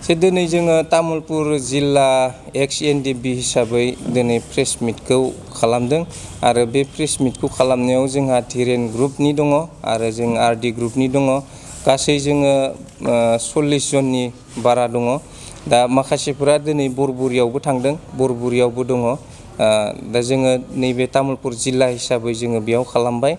दिनै जोङो तामुलपुर जिल्ला एक्स एनडिबि हिसाबै दिनै प्रेस मिटखौ खालामदों आरो बे प्रेस मिटखौ खालामनायाव जोंहा धिरेन ग्रुपनि दङ आरो जों आरडि ग्रुपनि दङ। गासै जोङो 40 जननि बारा दङ। दा माखासेफोरा दिनै बरबुरियावबो थांदों, बरबुरियावबो दङ। दा जोङो नैबे तामुलपुर जिल्ला हिसाबै जोङो बेयाव खालामबाय।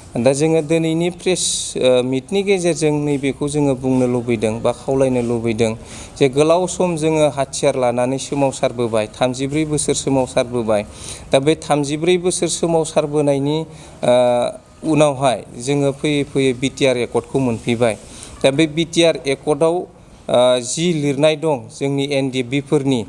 दा जोङो दिनैनि प्रेस मिटनि गेजेरजों नैबेखौ जोङो बुंनो लुबैदों बा खावलायनो लुबैदों जे गोलाव सम जोङो हाथियार लानानै सोमावसारबोबाय, 34 बोसोर सोमावसारबोबाय। दा बे 34 बोसोर सोमावसारबोनायनि उनावहाय जोङो फैयै फैयै बिटिआर एकर्डखौ मोनफैबाय। दा बे बिटिआर एकर्डआव जि लिरनाय दं जोंनि एनडिएफबिफोरनि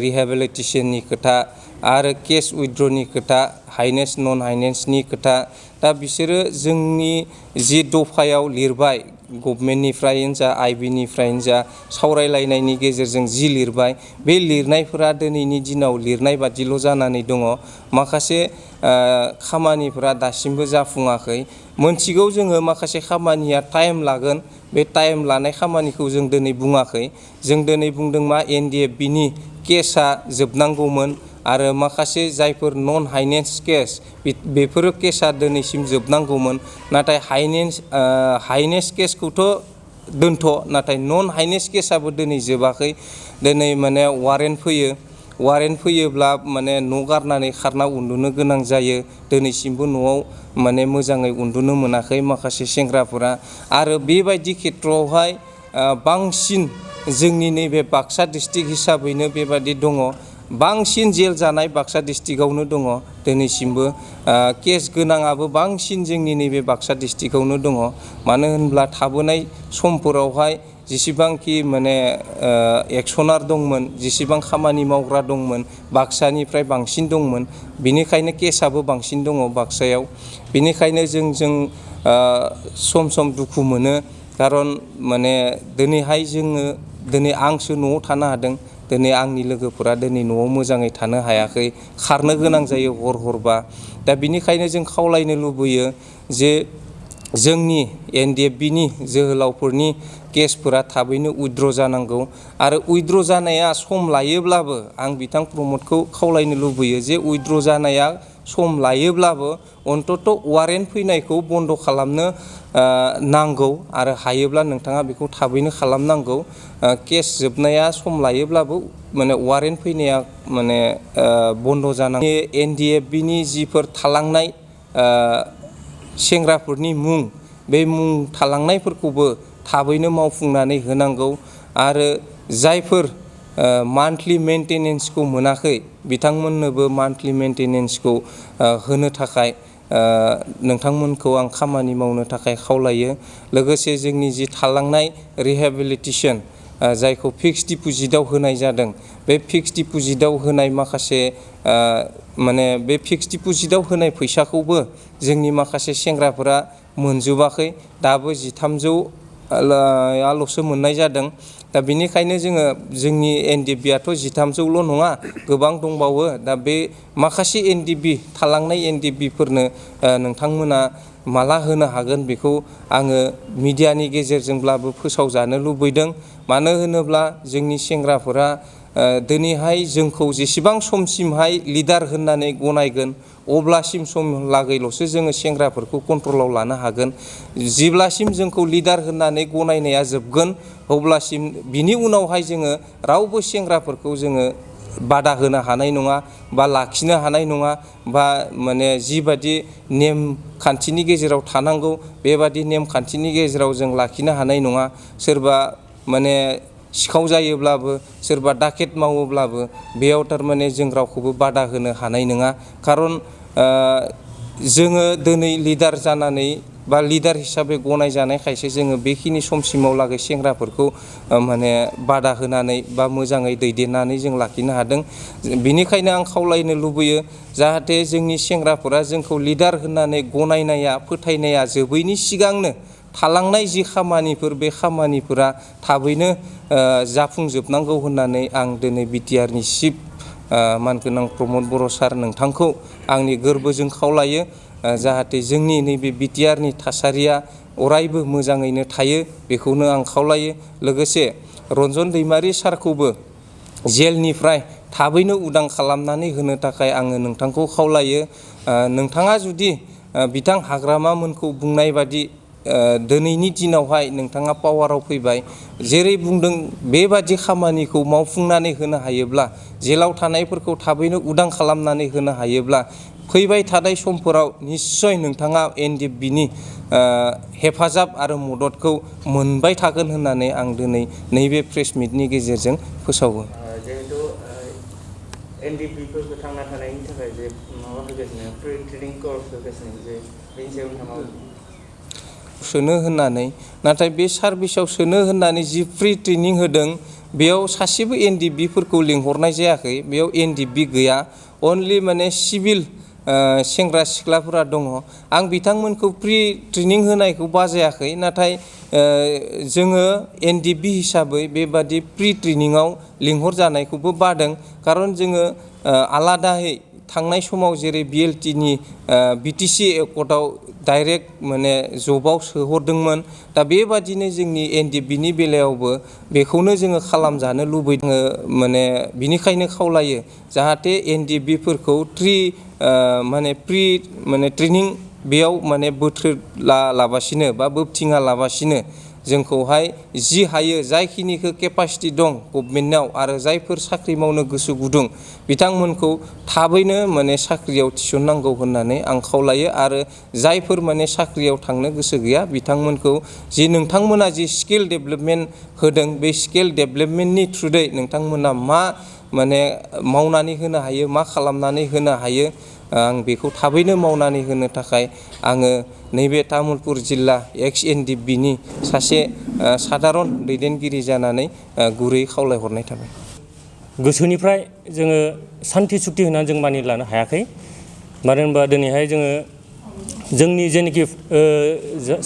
रिहेबिलिटेसननि खोथा आरो केस उइथड्रनि खोथा, हाइनेस नन हाइनेसनि खोथा, दा बिसोरो जोंनि जि दफायाव लिरबाय गभमेन्टनिफ्रायनो जा आइबिनिफ्रायनो जा सावरायलायनायनि गेजेरजों जि लिरबाय, बे लिरनायफोरा दिनैनि दिनाव लिरनाय बादिल' जानानै दङ। माखासे खामानिफोरा दासिमबो जाफुङाखै। मोनथिगौ जोङो माखासे खामानिया टाइम लागोन, बे टाइम लानाय खामानिखौ जों दिनै बुङाखै। जों दिनै बुंदों मा एनडिएफबिनि केसआ जोबनांगौमोन आरो माखासे जायफोर नन हाइनेस केस बेफोरो केसआ दिनैसिम जोबनांगौमोन। नाथाय हाइनेस केसखौथ' दोनथ', नाथाय नन हाइनेस केसआबो दिनै जोबाखै। दिनै माने वारेन्ट फैयो, वारेन्ट फैयोब्ला माने न' गारनानै खारना उन्दुनो गोनां जायो। दिनैसिमबो न'आव माने मोजाङै उन्दुनो मोनाखै माखासे सेंग्राफोरा। आरो बेबायदि खेथ्रआवहाय बांसिन जोंनि नैबे बाक्सा डिस्ट्रिक्ट हिसाबैनो बेबादि दङ। बांसिन जेल जानाय बाक्सा डिस्ट्रिक्टआवनो दङ दिनैसिमबो। केस गोनाङाबो बांसिन जोंनि नैबे बाक्सा डिस्ट्रिक्टआवनो दङ। मानो होनब्ला थाबोनाय समफोरावहाय जेसेबांखि माने एक्सनार दंमोन, जेसेबां खामानि मावग्रा दंमोन, बाक्सानिफ्राय बांसिन दंमोन। बिनिखायनो केसआबो बांसिन दङ बाक्सायाव। बिनिखायनो जों सम सम दुखु मोनो। खारन माने दिनैहाय जोङो दिनै आंसो न'आव थानो हादों, दिनै आंनि लोगोफोरा दिनै न'आव मोजाङै थानो हायाखै, खारनो गोनां जायो हरबा। दा बिनिखायनो जों खावलायनो लुबैयो जे जोंनि एनडिएफबिनि जोहोलावफोरनि केसफोरा थाबैनो उइथड्र जानांगौ। आरो उइथड्र जानाया सम लायोब्लाबो आं बिथां प्रमदखौ खावलायनो लुबैयो जे उइथड्र जानाया सम लायोब्लाबो अन्तत' वारेन्ट फैनायखौ बन्द' खालामनो नांगौ आरो हायोब्ला नोंथाङा बेखौ थाबैनो खालामनांगौ। केस जोबनाया सम लायोब्लाबो माने वारेन्ट फैनाया माने बन्द' जानांगौ। एनडिएफबिनि जिफोर थालांनाय सेंग्राफोरनि मुं, बे मुं थालांनायफोरखौबो थाबैनो मावफुंनानै होनांगौ। आरो जायफोर मान्थलि मेंटेनेन्सखौ मोनाखै बिथांमोननोबो मान्थलि मेंटेनेन्सखौ होनो थाखाय नोंथांमोनखौ आं खामानि मावनो थाखाय खावलायो। लोगोसे जोंनि जि थालांनाय रिहेबिलिटेसन जायखौ फिक्स डिप'जिटआव होनाय जादों, बे फिक्स डिप'जिटआव होनाय माखासे माने बे फिक्स डिप'जिटआव होनाय फैसाखौबो जोंनि माखासे सेंग्राफोरा मोनजोबाखै। दाबो 13,000ल'सो मोननाय जादों। दा बिनिखायनो जोंनि एनडिएफबिआथ' 13,000ल' नङा, गोबां दंबावो। दा बे माखासे एनडिएफबि थालांनाय एनडिएफबिफोरनो नोंथांमोना माला होनो हागोन बेखौ आङो मिडियानि गेजेरजोंब्लाबो फोसावजानो लुबैदों। मानो होनोब्ला जोंनि सेंग्राफोरा दिनैहाय जोंखौ जेसेबां समसिमहाय लिडार होननानै गनायगोन अब्लासिम समलागैल'सो जोङो सेंग्राफोरखौ कन्ट्रलाव लानो हागोन। जेब्लासिम जोंखौ लिडार होननानै गनायनाया जोबगोन अब्लासिम बिनि उनावहाय जोङो रावबो सेंग्राफोरखौ जोङो बादा होनो हानाय नङा बा लाखिनो हानाय नङा, बा माने जिबादि नेम खान्थिनि गेजेराव थानांगौ बेबादि नेमखान्थिनि गेजेराव जों लाखिनो हानाय नङा। सोरबा माने सिखाव जायोब्लाबो, सोरबा डाकेट मावोब्लाबो बेयाव थारमाने जों रावखौबो बादा होनो हानाय नङा। खारन जोङो दिनै लिडार जानानै बा लिडार हिसाबै गनायजानायखायसो जोङो बेखिनि समसिमाव लागै सेंग्राफोरखौ माने बादा होनानै बा मोजाङै दैदेननानै जों लाखिनो हादों। बिनिखायनो आं खावलायनो लुबैयो जाहाथे जोंनि सेंग्राफोरा जोंखौ लिडार होननानै गनायनाया, फोथायनाया जोबैनि सिगांनो थालांनाय जि खामानिफोर, बे खामानिफोरा थाबैनो जाफुंजोबनांगौ होननानै आं दिनै बिटिआरनि चिफ मानगोनां प्रमद बर' सार नोंथांखौ आंनि गोरबोजों खावलायो। जाहाथे जोंनि नैबे बिटिआरनि थासारिया अरायबो मोजाङैनो थायो, बेखौनो आं खावलायो। लोगोसे रन्जन दैमारि सारखौबो जेलनिफ्राय थाबैनो उदां खालामनानै होनो थाखाय आङो नोंथांखौ खावलायो। नोंथाङा जुदि बिथां हाग्रामामोनखौ बुंनाय बादि दिनैनि दिनावहाय नोंथाङा पावाराव फैबाय, जेरै बुंदों बेबादि खामानिखौ मावफुंनानै होनो हायोब्ला, जेलाव थानायफोरखौ थाबैनो उदां खालामनानै होनो हायोब्ला, फैबाय थानाय समफोराव निस्सय नोंथाङा NDFB-नि हेफाजाब आरो मददखौ मोनबाय थागोन होननानै आं दिनै नैबे प्रेस मिटनि गेजेरजों फोसावो। जिहेतु NDFB-फोरखौ थांना थानायनि थाखाय जे माबा होगासिनो फ्रि ट्रेनिं कर्स होगासिनो, जे बेनि सायाव नोंथाङा सोनो होननानै, नाथाय बे सार्भिसाव सोनो होननानै जि फ्रि ट्रेनिं होदों बेयाव सासेबो NDFB-फोरखौ लिंहरनाय जायाखै। बेयाव NDFB गैया, अनलि माने सिभिल सेंग्रा सिख्लाफोरा दङ। आं बिथांमोनखौ फ्रि ट्रेनिं होनायखौ बाजायाखै, नाथाय जोङो NDFB हिसाबै बेबादि फ्रि ट्रेनिङाव लिंहर जानायखौबो बादों। खारन जोङो आलादायै थांनाय समाव जेरै BLT-नि BTC एकर्डआव डाइरेक्ट माने जबाव सोहरदोंमोन, दा बेबादिनो जोंनि NDFB-नि बेलायावबो बेखौनो जोङो खालामजानो लुबैदों। माने बिनिखायनो खावलायो जाहाथे NDFB-फोरखौ माने फ्रि माने ट्रेनिं बेयाव माने बोथ्रोदलाबासिनो बा बोबथिङा लाबासिनो जोंखौहाय जि हायो जायखिनिखौ केपासिटि दं गभमेन्टआव आरो जायफोर साख्रि मावनो गोसो गुदुं बिथांमोनखौ थाबैनो माने साख्रियाव थिसननांगौ होननानै आं खावलायो। आरो जायफोर माने साख्रियाव थांनो गोसो गैया बिथांमोनखौ जि नोंथांमोना जि स्किल डेभेलपमेन्ट होदों, बे स्किल डेभेलपमेन्टनि थ्रुयै नोंथांमोना मा माने मावनानै होनो हायो, मा खालामनानै होनो हायो, आं बेखौ थाबैनो मावनानै होनो थाखाय आङो नैबे तामुलपुर जिल्ला ex-NDFB-नि सासे सादारन दैदेनगिरि जानानै गुरै खावलायहरनाय थाबाय। गोसोनिफ्राय जोङो सान्थि सुक्ति होनानै जों मानि लानो हायाखै। मानो होनबा दिनैहाय जोङो जोंनि जेनोखि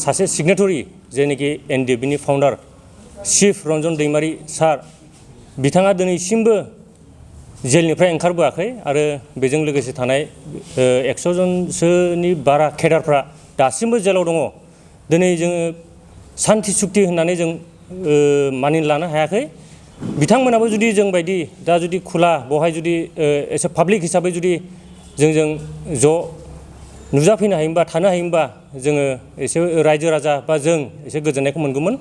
सासे सिगनेटरि जेनोखि NDFB-नि फाउन्डार चिफ रन्जन दैमारि सार, बिथाङा दिनैसिमबो जेलनिफ्राय ओंखारबोआखै आरो बेजों लोगोसे थानाय 100 जनसोनि बारा केडारफ्रा दासिमबो जेलाव दङ। दिनै जोङो सान्थि सुक्ति होननानै जों मानिना लानो हायाखै। बिथांमोनाबो जुदि जों बायदि दा जुदि खुला बेवहाय जुदि एसे पाब्लिक हिसाबै जुदि जोंजों ज' नुजाफैनो हायोमोनबा, थानो हायोमोनबा, जोङो एसे रायजो राजा बा जों एसे गोजोननायखौ मोनगौमोन।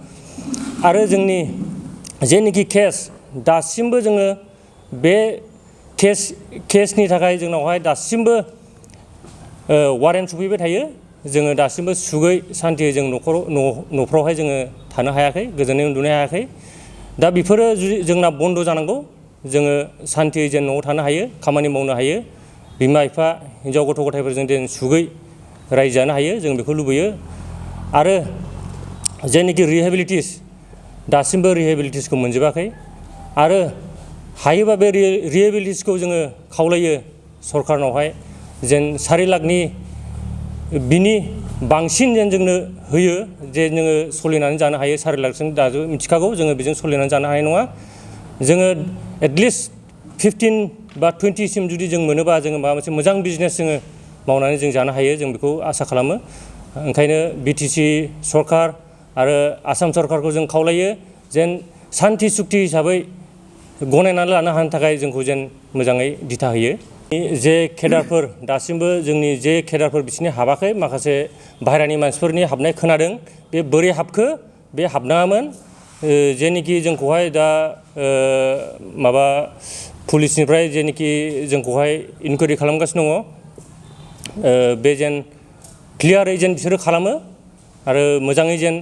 आरो जोंनि जेनोखि केस, दासिमबो जोङो बे केसनि थाखाय जोंनावहाय दासिमबो वारेन्ट सफैबाय थायो। जोङो दासिमबो सुगै सान्थियै जों न'फ्रावहाय जोङो थानो हायाखै, गोजोनै उन्दुनो हायाखै। दा बेफोरो जोंना बन्द जानांगौ। जोङो सान्थियै जेन न'आव थानो हायो, खामानि मावनो हायो, बिमा बिफा हिनजाव गथ' गथायफोरजों जेन सुगै रायजो जानो हायो, जों बेखौ लुबैयो। आरो जेनोखि रिहेबिलिटिस, दासिमबो रिहेबिलिटिसखौ मोनजोबाखै। आरो हायोबा बे रिहेबिलिटिसखौ जोङो खावलायो सरकारनावहाय जेन 4 लाखनि बिनि बांसिन जेन जोंनो होयो, जे जोङो सोलिनानै जानो हायो। 4 लाखजों दाबो मिथिखागौ जोङो बेजों सोलिनानै जानो हानाय नङा। जोङो एटलिस्ट 15 बा 20 सिम जुदि जों मोनोबा जोङो माबा मोनसे मोजां बिजनेस जोङो मावनानै जों जानो हायो, जों बेखौ आसा खालामो। ओंखायनो BTC सरकार आरो आसाम सरकारखौ जों खावलायो जेन सान्थि सुक्ति हिसाबै गनायनानै लानो हानो थाखाय जोंखौ जेन मोजाङै दिथा होयो। जे केडारफोर दासिमबो जोंनि जे केडारफोर बिसोरनि हाबाखै, माखासे बाहेरानि मानसिफोरनि हाबनाय खोनादों। बे बोरै हाबखो? बे हाबनाङामोन। जेनोखि जोंखौहाय दा माबा पुलिसनिफ्राय जेनोखि जोंखौहाय इनकुवारि खालामगासिनो दङ, बे जेन क्लियारै जेन बिसोरो खालामो आरो मोजाङै जेन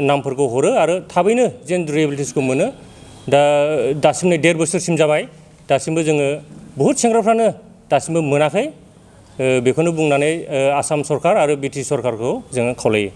नामफोरखौ हरो आरो थाबैनो जेन रिहेबिलिटिसखौ मोनो। दासिम नै 1.5 बोसोरसिम जाबाय, दासिमबो जोङो बहुद सेंग्राफ्रानो दासिमबो मोनाखै। बेखौनो बुंनानै आसाम सरकार आरो BTC सरकारखौ जोङो खावलायो।